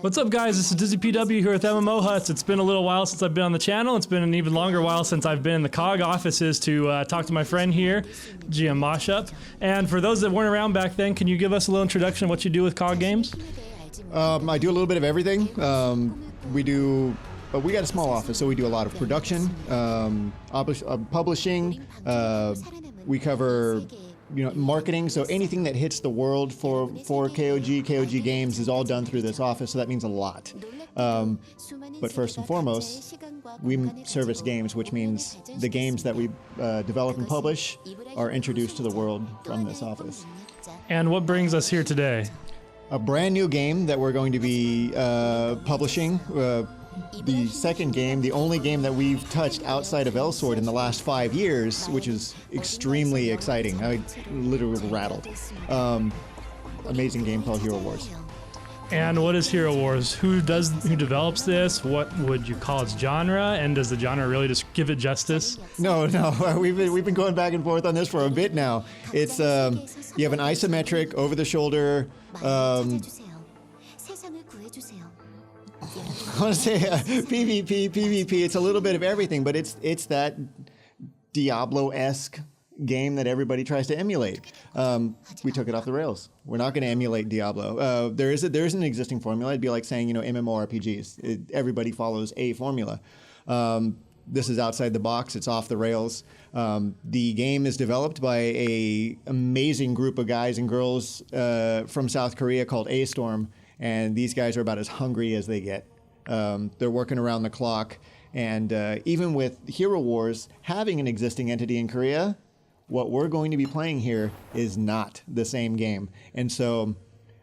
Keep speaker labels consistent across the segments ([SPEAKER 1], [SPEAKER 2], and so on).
[SPEAKER 1] What's up, guys? This is DizzyPW here with MMOHuts. It's been a little while since I've been on the channel. It's been an even longer while since I've been in the KOG offices to talk to my friend here, GM Moshup. And for those that weren't around back then, can you give us a little introduction of what you do with KOG Games?
[SPEAKER 2] I do a little bit of everything. We got a small office, so we do a lot of production, publishing. We cover, marketing. So anything that hits the world for KOG Games is all done through this office. So that means a lot. But first and foremost, we service games, which means the games that we develop and publish are introduced to the world from this office.
[SPEAKER 1] And what brings us here today?
[SPEAKER 2] A brand new game that we're going to be publishing. The second game, the only game that we've touched outside of Elsword in the last 5 years, which is extremely exciting. I literally rattled. Amazing game called HeroWarz.
[SPEAKER 1] And what is HeroWarz? Who develops this? What would you call its genre? And does the genre really just give it justice?
[SPEAKER 2] No. We've been going back and forth on this for a bit now. It's you have an isometric, over-the-shoulder. I want to say PvP. It's a little bit of everything, but it's that Diablo-esque game that everybody tries to emulate. We took it off the rails. We're not going to emulate Diablo. There is an existing formula. It'd be like saying, MMORPGs. Everybody follows a formula. This is outside the box. It's off the rails. The game is developed by an amazing group of guys and girls from South Korea called AStorm, and these guys are about as hungry as they get. They're working around the clock, and even with HeroWarz having an existing entity in Korea, what we're going to be playing here is not the same game. And so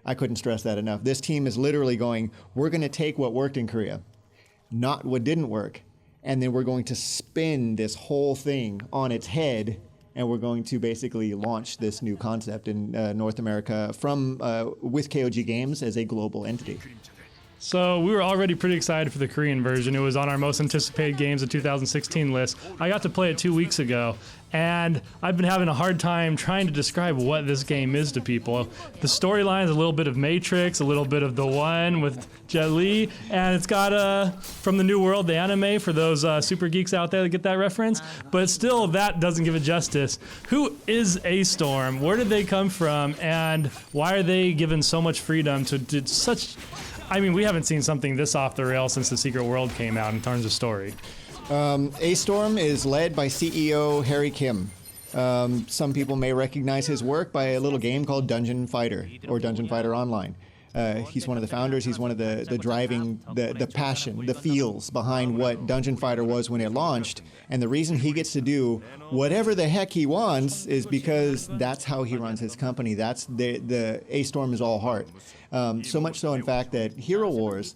[SPEAKER 2] I couldn't stress that enough. This team is literally going, we're going to take what worked in Korea, not what didn't work, and then we're going to spin this whole thing on its head, and we're going to basically launch this new concept in North America with KOG Games as a global entity.
[SPEAKER 1] So we were already pretty excited for the Korean version. It was on our most anticipated games of 2016 list. I got to play it 2 weeks ago, and I've been having a hard time trying to describe what this game is to people. The storyline is a little bit of Matrix, a little bit of The One with Jet Li, and it's got From the New World, the anime, for those super geeks out there that get that reference. But still, that doesn't give it justice. Who is AStorm? Where did they come from? And why are they given so much freedom to do such... I mean, we haven't seen something this off the rail since The Secret World came out in terms of story.
[SPEAKER 2] AStorm is led by CEO Harry Kim. Some people may recognize his work by a little game called Dungeon Fighter or Dungeon Fighter Online. He's one of the founders. He's one of the driving, the passion, the feels behind what Dungeon Fighter was when it launched. And the reason he gets to do whatever the heck he wants is because that's how he runs his company. That's the AStorm is all heart. So much so, in fact, that HeroWarz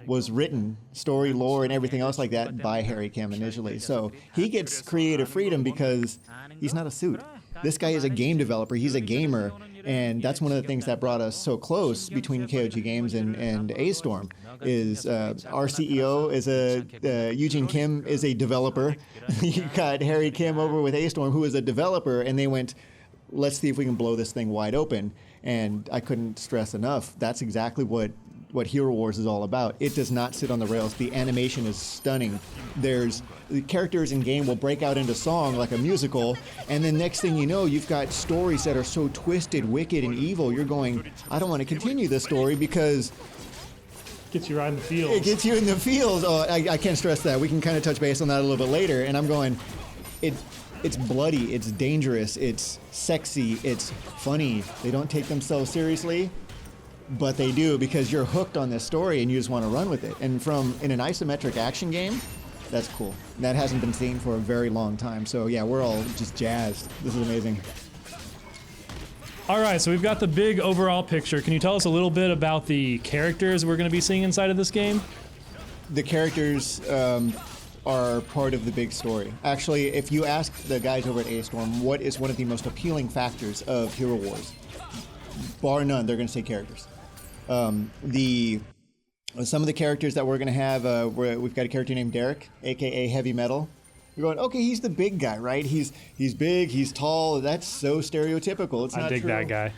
[SPEAKER 2] was written, story, lore, and everything else like that by Harry Kim initially. So he gets creative freedom because he's not a suit. This guy is a game developer. He's a gamer. And that's one of the things that brought us so close between KOG Games and AStorm is our CEO is Eugene Kim is a developer. You got Harry Kim over with AStorm, who is a developer, and they went, let's see if we can blow this thing wide open. And I couldn't stress enough, that's exactly what HeroWarz is all about. It does not sit on the rails. The animation is stunning. The characters in game will break out into song like a musical, and then next thing you know, you've got stories that are so twisted, wicked, and evil. You're going, I don't want to continue this story because...
[SPEAKER 1] Gets you right in the feels.
[SPEAKER 2] It gets you in the feels. Oh, I can't stress that. We can kind of touch base on that a little bit later, and I'm going, it's bloody, it's dangerous, it's sexy, it's funny. They don't take themselves seriously. But they do, because you're hooked on this story and you just want to run with it. And in an isometric action game, that's cool. That hasn't been seen for a very long time. So yeah, we're all just jazzed. This is amazing.
[SPEAKER 1] All right, so we've got the big overall picture. Can you tell us a little bit about the characters we're going to be seeing inside of this game?
[SPEAKER 2] The characters are part of the big story. Actually, if you ask the guys over at AStorm, what is one of the most appealing factors of HeroWarz? Bar none, they're going to say characters. Some of the characters that we're going to have, we've got a character named Derek, aka Heavy Metal. You're going, okay, he's the big guy, right? He's big, he's tall. That's so stereotypical. It's not
[SPEAKER 1] I dig
[SPEAKER 2] true.
[SPEAKER 1] that guy.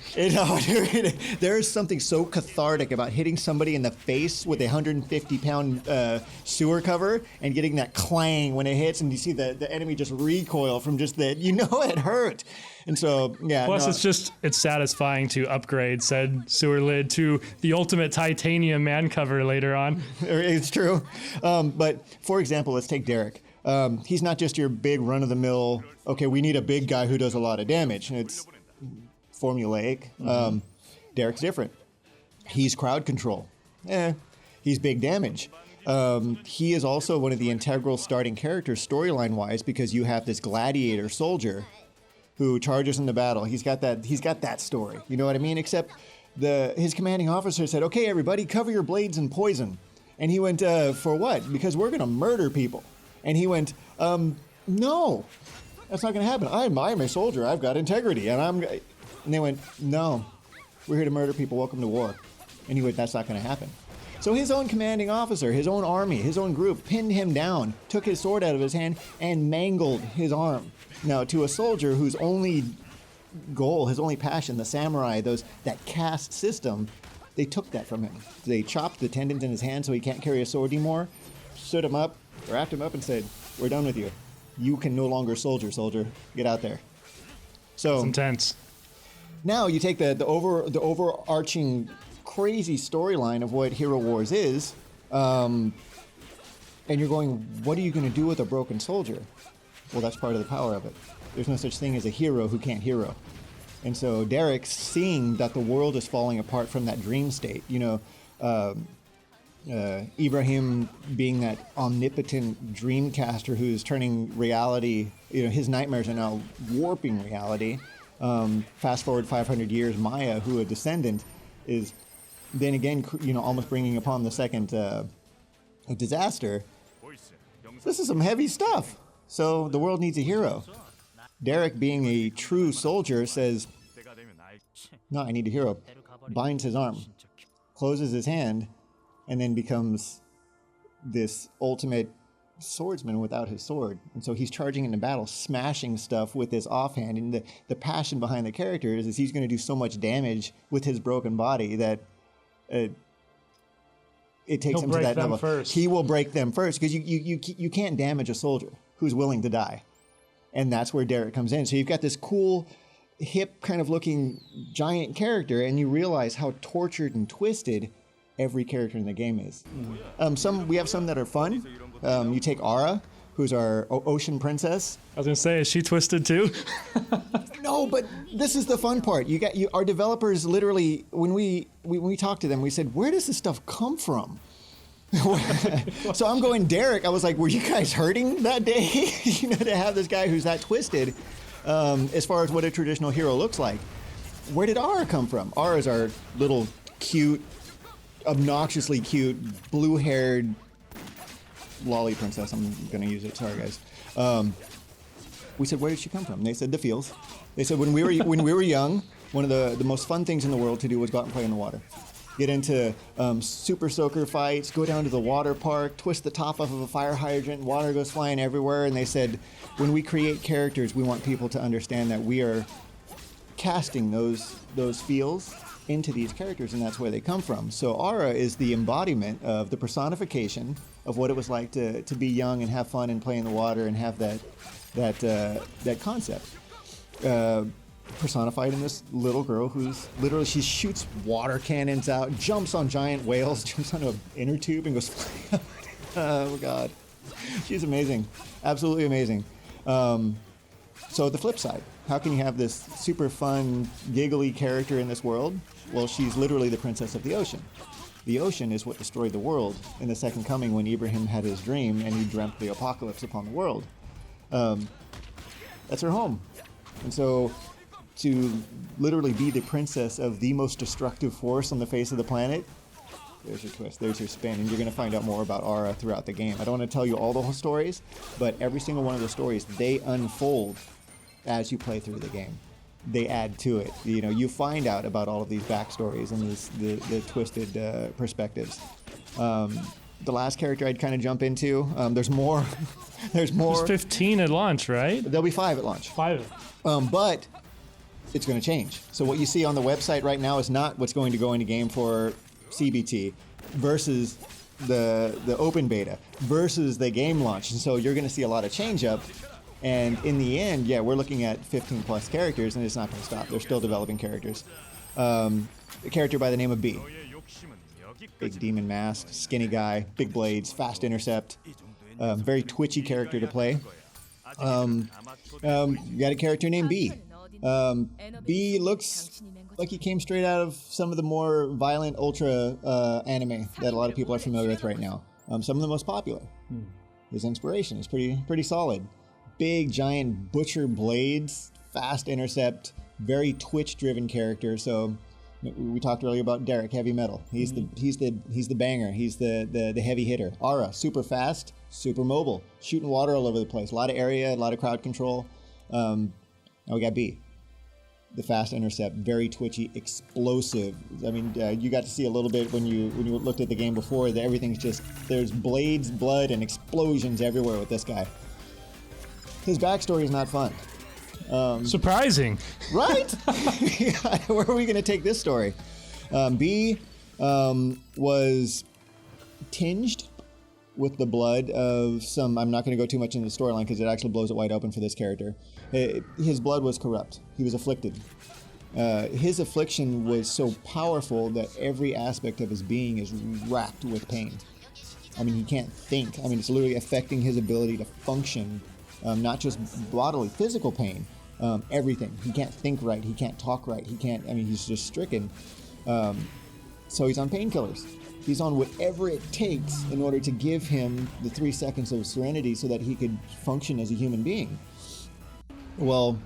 [SPEAKER 2] There's something so cathartic about hitting somebody in the face with a 150-pound sewer cover and getting that clang when it hits, and you see the enemy just recoil from just that. You know it hurt. And so, yeah.
[SPEAKER 1] Plus, it's satisfying to upgrade said sewer lid to the ultimate titanium man cover later on.
[SPEAKER 2] It's true. But for example, let's take Derek. He's not just your big run-of-the-mill, okay, we need a big guy who does a lot of damage. It's formulaic. Derek's different. He's crowd control. He's big damage. He is also one of the integral starting characters storyline-wise because you have this gladiator soldier who charges into battle. He's got that story. You know what I mean? Except his commanding officer said, okay, everybody, cover your blades in poison. And he went, for what? Because we're going to murder people. And he went, no, that's not going to happen. I'm a soldier. I've got integrity. And they went, no, we're here to murder people. Welcome to war. And he went, that's not going to happen. So his own commanding officer, his own army, his own group pinned him down, took his sword out of his hand, and mangled his arm. Now, to a soldier whose only goal, his only passion, the samurai, that caste system, they took that from him. They chopped the tendons in his hand so he can't carry a sword anymore, stood him up, wrapped him up, and said, we're done with you. You can no longer soldier. Get out there. So
[SPEAKER 1] it's intense.
[SPEAKER 2] Now you take the overarching crazy storyline of what HeroWarz is, and you're going, what are you going to do with a broken soldier? Well, that's part of the power of it. There's no such thing as a hero who can't hero. And so Derek, seeing that the world is falling apart from that dream state, Ibrahim being that omnipotent dreamcaster who's turning reality, his nightmares are now warping reality. Fast forward 500 years, Maya, who a descendant, is then again, almost bringing upon the second disaster. This is some heavy stuff. So the world needs a hero. Derek, being a true soldier, says, no, I need a hero. Binds his arm, closes his hand, and then becomes this ultimate swordsman without his sword. And so he's charging into battle, smashing stuff with his offhand. And the passion behind the character is he's going to do so much damage with his broken body that it takes him to that level.
[SPEAKER 1] First.
[SPEAKER 2] He will break them first because you can't damage a soldier who's willing to die. And that's where Derek comes in. So you've got this cool, hip kind of looking giant character, and you realize how tortured and twisted every character in the game is. We have some that are fun. You take Ara, who's our ocean princess.
[SPEAKER 1] I was gonna say, is she twisted too?
[SPEAKER 2] No, but this is the fun part. Our developers literally, when we talked to them, we said, where does this stuff come from? So I'm going, Derek, I was like, were you guys hurting that day? To have this guy who's that twisted, as far as what a traditional hero looks like. Where did Ara come from? Ara is our little cute, obnoxiously cute, blue-haired lolly princess. I'm going to use it. Sorry, guys. We said, where did she come from? They said, the fields. They said, when we were young, one of the most fun things in the world to do was go out and play in the water. Get into super soaker fights, go down to the water park, twist the top off of a fire hydrant, water goes flying everywhere. And they said, when we create characters, we want people to understand that we are casting those feels into these characters, and that's where they come from. So Ara is the embodiment of the personification of what it was like to be young and have fun and play in the water and have that concept. Personified in this little girl who's literally, she shoots water cannons out, jumps on giant whales, jumps onto an inner tube and goes flying up. Oh God, she's amazing, absolutely amazing. So the flip side, how can you have this super fun, giggly character in this world? Well, she's literally the princess of the ocean. The ocean is what destroyed the world in the Second Coming when Ibrahim had his dream and he dreamt the apocalypse upon the world. That's her home. And so to literally be the princess of the most destructive force on the face of the planet, there's your twist, there's your spin, and you're going to find out more about Ara throughout the game. I don't want to tell you all the whole stories, but every single one of the stories, they unfold as you play through the game. They add to it. You find out about all of these backstories and the twisted perspectives. the last character I'd kind of jump into. There's more. There's more.
[SPEAKER 1] There's 15 at launch, right?
[SPEAKER 2] There'll be 5 at launch.
[SPEAKER 1] 5.
[SPEAKER 2] But it's going to change. So what you see on the website right now is not what's going to go into game for CBT versus the open beta versus the game launch. And so you're going to see a lot of change up. And in the end, yeah, we're looking at 15 plus characters, and it's not going to stop. They're still developing characters. A character by the name of B. Big demon mask, skinny guy, big blades, fast intercept. Very twitchy character to play. You got a character named B. B looks like he came straight out of some of the more violent ultra anime that a lot of people are familiar with right now. Some of the most popular. His inspiration is pretty solid. Big giant butcher blades, fast intercept, very twitch-driven character. So we talked earlier about Derek, heavy metal. He's the banger. He's the heavy hitter. Aura, super fast, super mobile, shooting water all over the place. A lot of area, a lot of crowd control. Now we got B. The fast intercept, very twitchy, explosive. I mean, you got to see a little bit when you looked at the game before. That everything's just, there's blades, blood, and explosions everywhere with this guy. His backstory is not fun.
[SPEAKER 1] Surprising.
[SPEAKER 2] Right? Where are we going to take this story? B was tinged with the blood of some... I'm not going to go too much into the storyline because it actually blows it wide open for this character. His blood was corrupt. He was afflicted. His affliction was so powerful that every aspect of his being is racked with pain. I mean, he can't think. I mean, it's literally affecting his ability to function, not just bodily, physical pain. Everything. He can't think right. He can't talk right. He can't, I mean, he's just stricken. So he's on painkillers. He's on whatever it takes in order to give him the 3 seconds of serenity so that he could function as a human being. Well,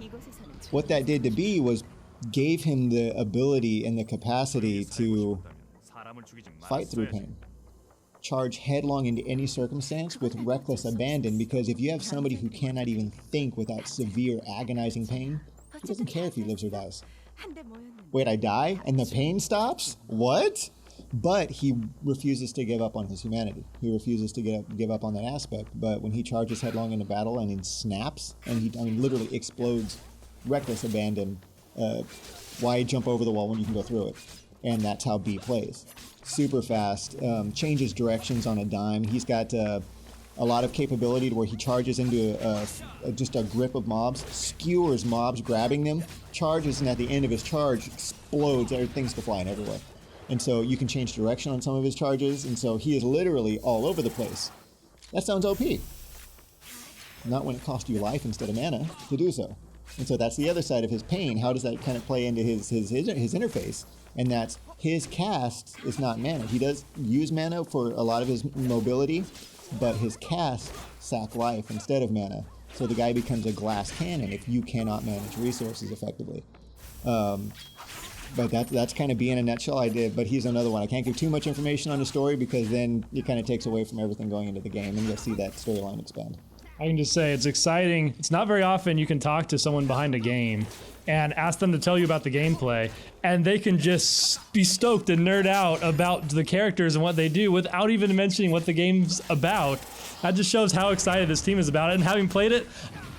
[SPEAKER 2] what that did to B was gave him the ability and the capacity to fight through pain. Charge headlong into any circumstance with reckless abandon, because if you have somebody who cannot even think without severe agonizing pain, he doesn't care if he lives or dies. Wait, I die and the pain stops? What? But he refuses to give up on his humanity. He refuses to give up on that aspect. But when he charges headlong into battle and he snaps, and he literally explodes, reckless abandon, why jump over the wall when you can go through it? And that's how B plays. Super fast, changes directions on a dime. He's got a lot of capability to where he charges into just a grip of mobs, skewers mobs, grabbing them, charges, and at the end of his charge, explodes. Things go flying everywhere. And so you can change direction on some of his charges, and so he is literally all over the place. That sounds OP. Not when it costs you life instead of mana to do so. And so that's the other side of his pain. How does that kind of play into his interface? And that's his cast is not mana. He does use mana for a lot of his mobility, but his cast sack life instead of mana. So the guy becomes a glass cannon if you cannot manage resources effectively. But that's kind of B in a nutshell. But he's another one. I can't give too much information on the story because then it kind of takes away from everything going into the game, and you'll see that storyline expand.
[SPEAKER 1] I can just say it's exciting. It's not very often you can talk to someone behind a game and ask them to tell you about the gameplay, and they can just be stoked and nerd out about the characters and what they do without even mentioning what the game's about. That just shows how excited this team is about it, and having played it,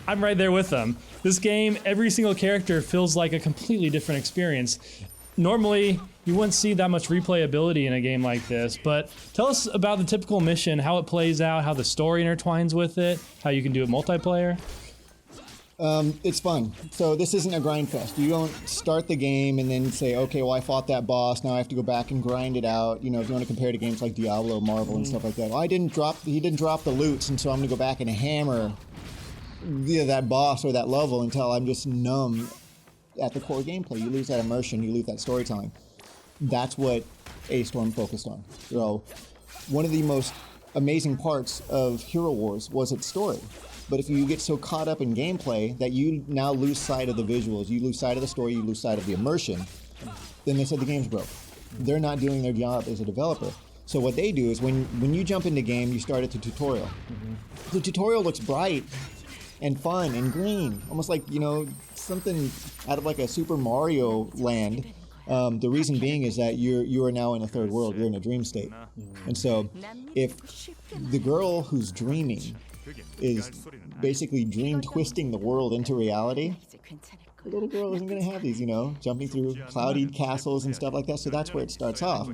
[SPEAKER 1] I'm right there with them. This game, every single character feels like a completely different experience. Normally, you wouldn't see that much replayability in a game like this, but tell us about the typical mission, how it plays out, how the story intertwines with it, how you can do it multiplayer.
[SPEAKER 2] It's fun. So this isn't a grind fest. You don't start the game and then say, okay, well, I fought that boss, now I have to go back and grind it out. You know, if you want to compare to games like Diablo, Marvel, and stuff like that. Well, he didn't drop the loots, and so I'm going to go back and hammer that boss or that level until I'm just numb at the core gameplay. You lose that immersion, you lose that storytelling. That's what AStorm focused on. So one of the most amazing parts of HeroWarz was its story. But if you get so caught up in gameplay that you now lose sight of the visuals, you lose sight of the story, you lose sight of the immersion, then they said the game's broke. They're not doing their job as a developer. So what they do is when you jump into game, you start at the tutorial. The tutorial looks bright and fun and green, almost like, you know, something out of like a Super Mario land. The reason being is that you are now in a third world. You're in a dream state. And so if the girl who's dreaming is basically dream twisting the world into reality, the little girl isn't going to have these, jumping through cloudy castles and stuff like that. So that's where it starts off.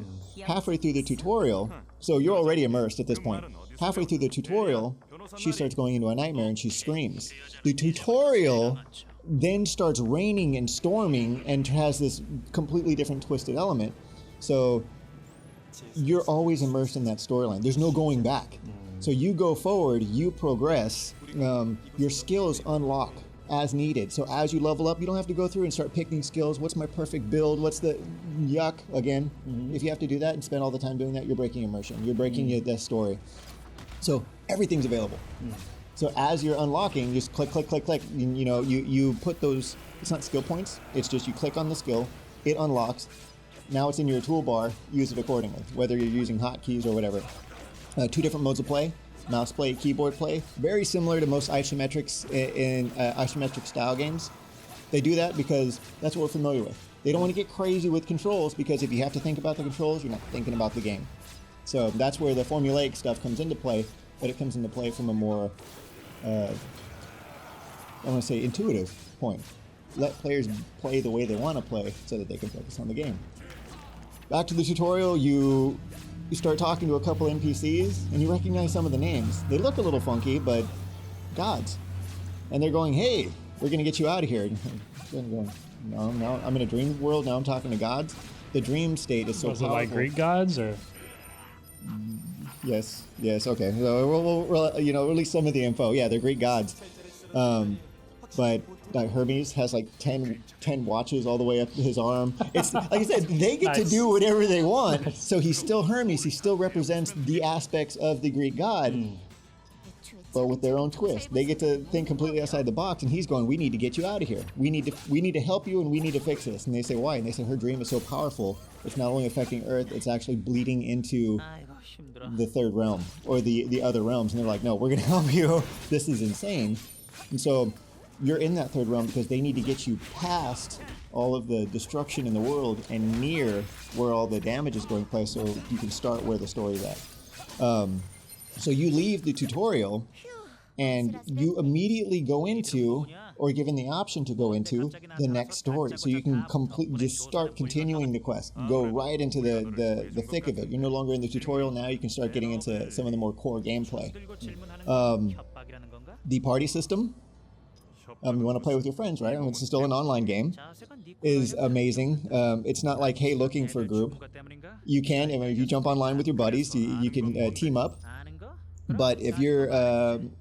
[SPEAKER 2] Halfway through the tutorial, so you're already immersed at this point. Halfway through the tutorial, she starts going into a nightmare and she screams. The tutorial then starts raining and storming and has this completely different twisted element. So you're always immersed in that storyline. There's no going back. So you go forward, you progress, your skills unlock as needed. So as you level up, you don't have to go through and start picking skills. What's my perfect build? What's the yuck again? If you have to do that and spend all the time doing that, you're breaking immersion. You're breaking the story. So everything's available. So as you're unlocking, just click, click, click, click. You put those, it's not skill points. It's just you click on the skill, it unlocks. Now it's in your toolbar, use it accordingly, whether you're using hotkeys or whatever. 2 different modes of play, mouse play, keyboard play. Very similar to most isometrics in isometric style games. They do that because that's what we're familiar with. They don't want to get crazy with controls because if you have to think about the controls, you're not thinking about the game. So that's where the formulaic stuff comes into play, but it comes into play from a more, I want to say intuitive point. Let players play the way they want to play so that they can focus on the game. Back to the tutorial, you start talking to a couple NPCs and you recognize some of the names. They look a little funky, but gods. And they're going, hey, we're going to get you out of here. And going, no, I'm in a dream world, now I'm talking to gods. The dream state is so powerful.
[SPEAKER 1] Was it like Greek gods or?
[SPEAKER 2] Yes, okay. So we'll release some of the info. Yeah, they're Greek gods. But Hermes has like 10 watches all the way up his arm. It's like I said, they get to do whatever they want. So he's still Hermes. He still represents the aspects of the Greek god, but with their own twist. They get to think completely outside the box. And he's going, "We need to get you out of here. We need to help you, and we need to fix this." And they say, "Why?" And they say, "Her dream is so powerful. It's not only affecting Earth. It's actually bleeding into the third realm or the other realms." And they're like, "No, we're going to help you. This is insane." And so you're in that third realm because they need to get you past all of the destruction in the world and near where all the damage is going place so you can start where the story's at. So you leave the tutorial and you immediately go into, or given the option to go into, the next story. So you can just start continuing the quest. Go right into the thick of it. You're no longer in the tutorial now. You can start getting into some of the more core gameplay. The party system, you want to play with your friends, right? It's still an online game, is amazing. It's not like, hey, looking for a group. You can, if you jump online with your buddies, you can team up. But if you're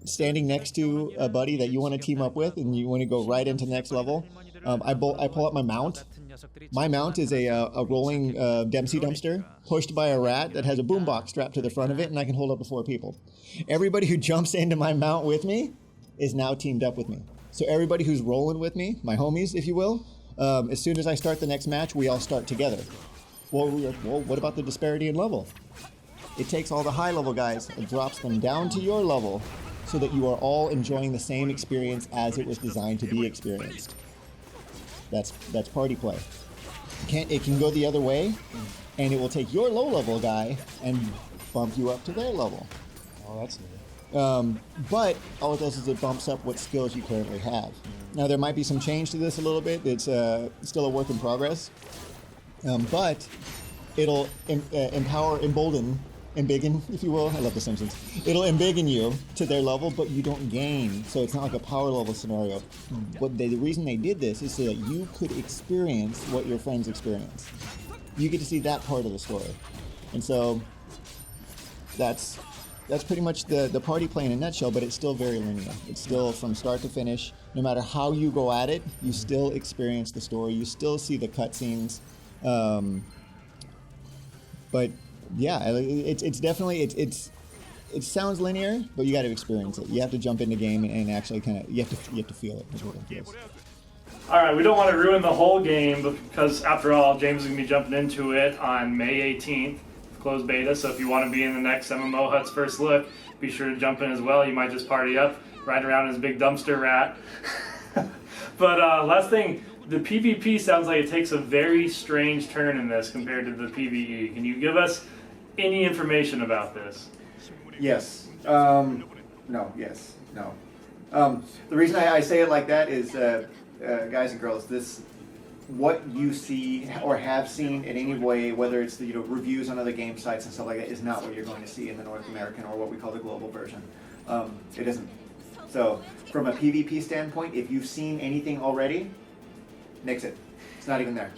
[SPEAKER 2] standing next to a buddy that you want to team up with and you want to go right into the next level, I pull up my mount. My mount is a rolling Dempsey dumpster pushed by a rat that has a boombox strapped to the front of it, and I can hold up to 4 people. Everybody who jumps into my mount with me is now teamed up with me. So everybody who's rolling with me, my homies, if you will, as soon as I start the next match, we all start together. Well, what about the disparity in level? It takes all the high-level guys and drops them down to your level so that you are all enjoying the same experience as it was designed to be experienced. That's party play. It can go the other way, and it will take your low-level guy and bump you up to their level.
[SPEAKER 1] Oh, that's neat.
[SPEAKER 2] But all it does is it bumps up what skills you currently have. Now, there might be some change to this a little bit. It's still a work in progress. But it'll embiggen, if you will. I love The Simpsons. It'll embiggen you to their level, but you don't gain. So it's not like a power level scenario. But the reason they did this is so that you could experience what your friends experience. You get to see that part of the story. And so that's pretty much the party play in a nutshell, but it's still very linear. It's still from start to finish. No matter how you go at it, you still experience the story. You still see the cutscenes. But yeah, it's definitely, it sounds linear, but you got to experience it. You have to jump in the game and actually you have to feel it. Is what it feels.
[SPEAKER 1] All right, we don't want to ruin the whole game because, after all, James is going to be jumping into it on May 18th. Closed beta, so if you want to be in the next MMOHuts first look, be sure to jump in as well. You might just party up, ride around as a big dumpster rat. But last thing, the PvP sounds like it takes a very strange turn in this compared to the PvE. Can you give us any information about this?
[SPEAKER 2] Yes. No. Yes. No. The reason I say it like that is, guys and girls, what you see or have seen in any way, whether it's the reviews on other game sites and stuff like that, is not what you're going to see in the North American or what we call the global version. It isn't. So, from a PvP standpoint, if you've seen anything already, nix it. It's not even there.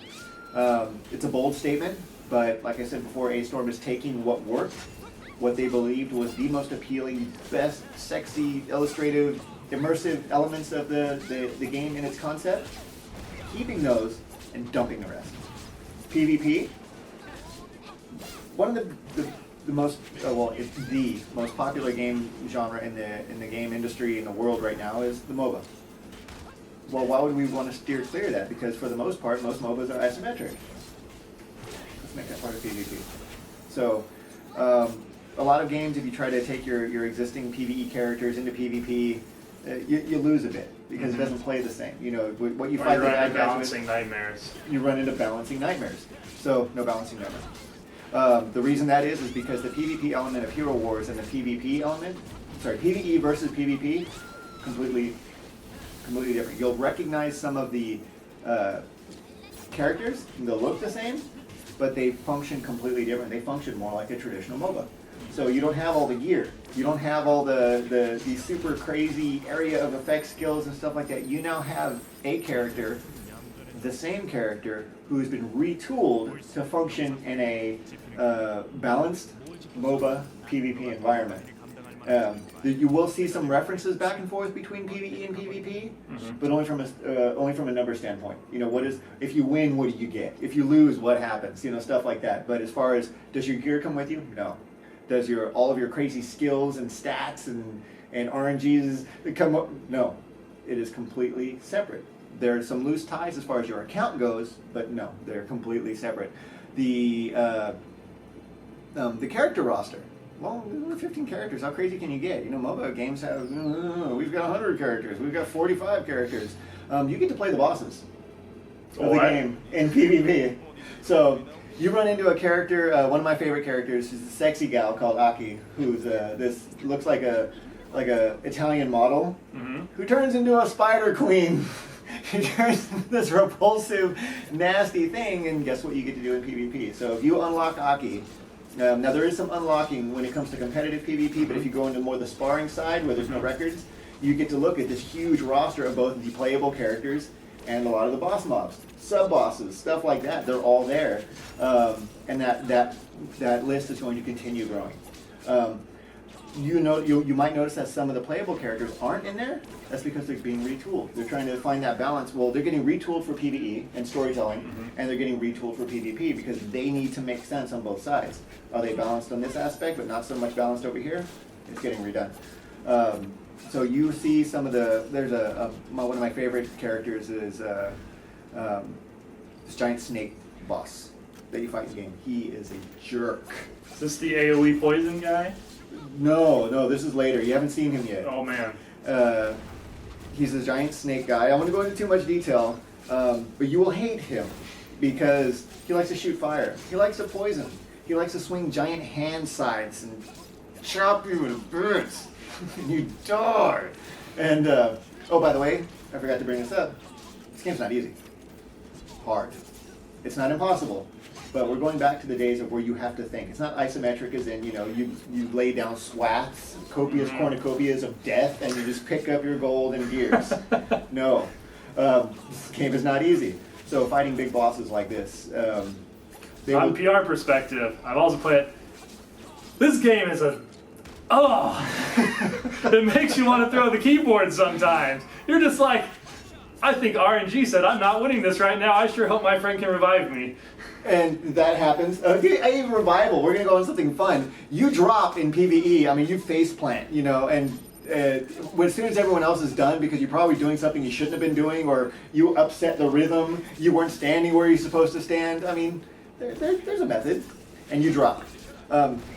[SPEAKER 2] It's a bold statement, but like I said before, AStorm is taking what worked, what they believed was the most appealing, best, sexy, illustrative, immersive elements of the game in its concept, keeping those and dumping the rest. PvP, one of the most, it's the most popular game genre in the game industry in the world right now is the MOBA. Well, why would we want to steer clear of that? Because for the most part, most MOBAs are isometric. Let's make that part of PvP. So, a lot of games, if you try to take your existing PvE characters into PvP, you lose a bit because it doesn't play the same. What you find
[SPEAKER 1] with balancing nightmares.
[SPEAKER 2] You run into balancing nightmares. So, no balancing nightmares. The reason that is because the PvP element of HeroWarz and the PvP element, PvE versus PvP, completely different. You'll recognize some of the characters, they'll look the same, but they function completely different. They function more like a traditional MOBA. So you don't have all the gear. You don't have all the super crazy area of effect skills and stuff like that. You now have a character, the same character, who has been retooled to function in a balanced MOBA PvP environment. You will see some references back and forth between PvE and PvP, but only from a number standpoint. If you win, what do you get? If you lose, what happens? Stuff like that. But as far as, does your gear come with you? No. Does all of your crazy skills and stats and RNGs come up? No. It is completely separate. There are some loose ties as far as your account goes, but no, they're completely separate. The character roster. Well, 15 characters, how crazy can you get? MOBA games have, we've got 100 characters, we've got 45 characters. You get to play the bosses of the game in PvP. So, you run into a character, one of my favorite characters is a sexy gal called Aki, who's this looks like a Italian model, who turns into a spider queen. She turns into this repulsive, nasty thing, and guess what you get to do in PvP? So if you unlock Aki, now there is some unlocking when it comes to competitive PvP, but if you go into more the sparring side where there's no records, you get to look at this huge roster of both the playable characters and a lot of the boss mobs, sub-bosses, stuff like that. They're all there, and that list is going to continue growing. You might notice that some of the playable characters aren't in there. That's because they're being retooled. They're trying to find that balance. Well, they're getting retooled for PvE and storytelling, and they're getting retooled for PvP because they need to make sense on both sides. Are they balanced on this aspect, but not so much balanced over here? It's getting redone. So you see some of there's one of my favorite characters is this giant snake boss that you fight in the game. He is a jerk.
[SPEAKER 1] Is this the AoE poison guy?
[SPEAKER 2] No, this is later. You haven't seen him yet.
[SPEAKER 1] Oh man.
[SPEAKER 2] He's a giant snake guy. I don't want to go into too much detail, but you will hate him because he likes to shoot fire. He likes to poison. He likes to swing giant hand scythes and chop you in bits. And you die. And, oh, by the way, I forgot to bring this up. This game's not easy. Hard. It's not impossible. But we're going back to the days of where you have to think. It's not isometric as in, you lay down swaths, copious cornucopias of death, and you just pick up your gold and gears. No. This game is not easy. So fighting big bosses like this.
[SPEAKER 1] From PR perspective, I've also played. This game is it makes you want to throw the keyboard sometimes. You're just like, I think RNG said, I'm not winning this right now. I sure hope my friend can revive me.
[SPEAKER 2] And that happens. Even revival, we're going to go on something fun. You drop in PvE, you face plant, and as soon as everyone else is done, because you're probably doing something you shouldn't have been doing, or you upset the rhythm, you weren't standing where you're supposed to stand, there's a method, and you drop.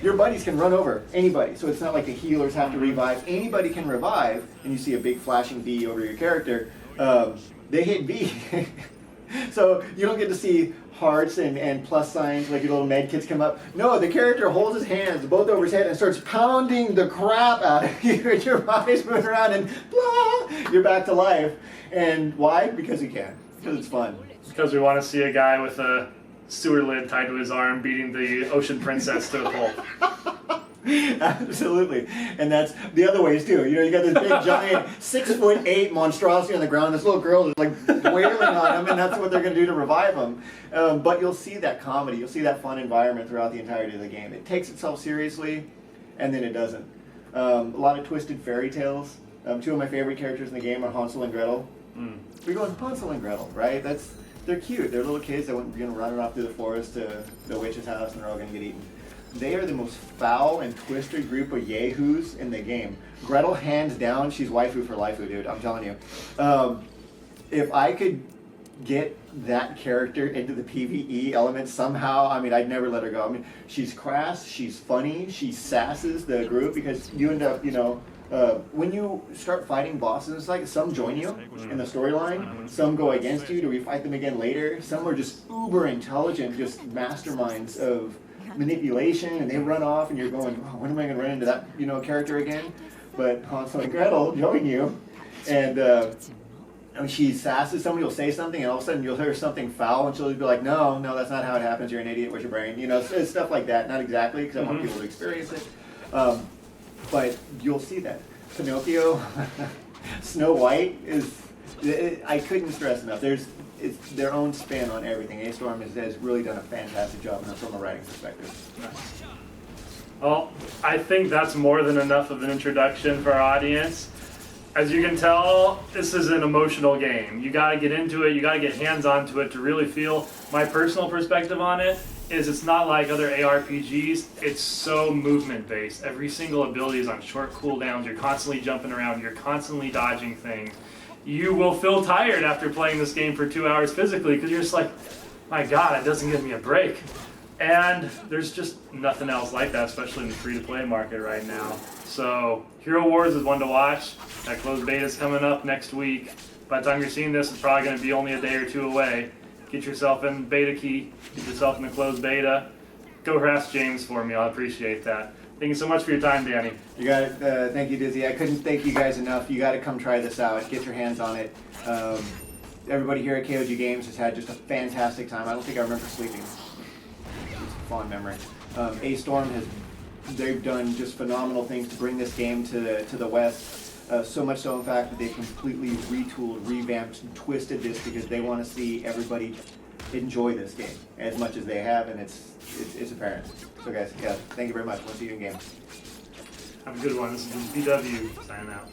[SPEAKER 2] Your buddies can run over anybody, so it's not like the healers have to revive. Anybody can revive, and you see a big flashing V over your character. They hit V. So you don't get to see hearts and plus signs like your little med kits come up. No, the character holds his hands both over his head and starts pounding the crap out of you, and your body's moving around and blah, you're back to life. And why? Because you can. Because it's fun.
[SPEAKER 1] Because we want to see a guy with a sewer lid tied to his arm beating the ocean princess to a pulp.
[SPEAKER 2] Absolutely. And that's the other ways too. You know, you got this big giant 6'8" monstrosity on the ground. This little girl is like wailing on him, and that's what they're going to do to revive him. But you'll see that comedy. You'll see that fun environment throughout the entirety of the game. It takes itself seriously, and then it doesn't. A lot of twisted fairy tales. Two of my favorite characters in the game are Hansel and Gretel. We're going Hansel and Gretel, right? They're cute. They're little kids that went running off through the forest to the witch's house, and they're all going to get eaten. They are the most foul and twisted group of yahoos in the game. Gretel, hands down, she's waifu for life, dude. I'm telling you. If I could get that character into the PvE element somehow, I mean, I'd never let her go. I mean, she's crass, she's funny, she sasses the group because you end up, you know, when you start fighting bosses, it's like some join you in the storyline, some go against you to refight them again later, some are just uber intelligent, just masterminds of manipulation, and they run off, and you're going, oh, when am I going to run into that, you know, character again? But Hansel and Gretel join you, and I mean, she sasses. Somebody will say something, and all of a sudden you'll hear something foul, and she'll be like, no, that's not how it happens. You're an idiot. Where's your brain? You know, it's stuff like that. Not exactly, because I want people to experience it. But you'll see that. Pinocchio, Snow White I couldn't stress enough. It's their own spin on everything. AStorm has really done a fantastic job from a writing perspective.
[SPEAKER 1] Nice. Well, I think that's more than enough of an introduction for our audience. As you can tell, this is an emotional game. You got to get into it. You got to get hands-on to it to really feel. My personal perspective on it is it's not like other ARPGs. It's so movement-based. Every single ability is on short cooldowns. You're constantly jumping around. You're constantly dodging things. You will feel tired after playing this game for 2 hours physically because you're just like, my God, it doesn't give me a break. And there's just nothing else like that, especially in the free-to-play market right now. So HeroWarz is one to watch. That closed beta is coming up next week. By the time you're seeing this, it's probably going to be only a day or two away. Get yourself in beta key. Get yourself in the closed beta. Go harass James for me. I'll appreciate that. Thank you so much for your time, Danny.
[SPEAKER 2] You got it. Thank you, Dizzy. I couldn't thank you guys enough. You got to come try this out. Get your hands on it. Everybody here at KOG Games has had just a fantastic time. I don't think I remember sleeping. It's a fond memory. AStorm they've done just phenomenal things to bring this game to the West. So much so, in fact, that they've completely retooled, revamped, and twisted this because they want to see everybody enjoy this game as much as they have, and it's apparent. So guys, yeah, thank you very much. We'll see you in game.
[SPEAKER 1] Have a good one. This is DizzyPW signing out.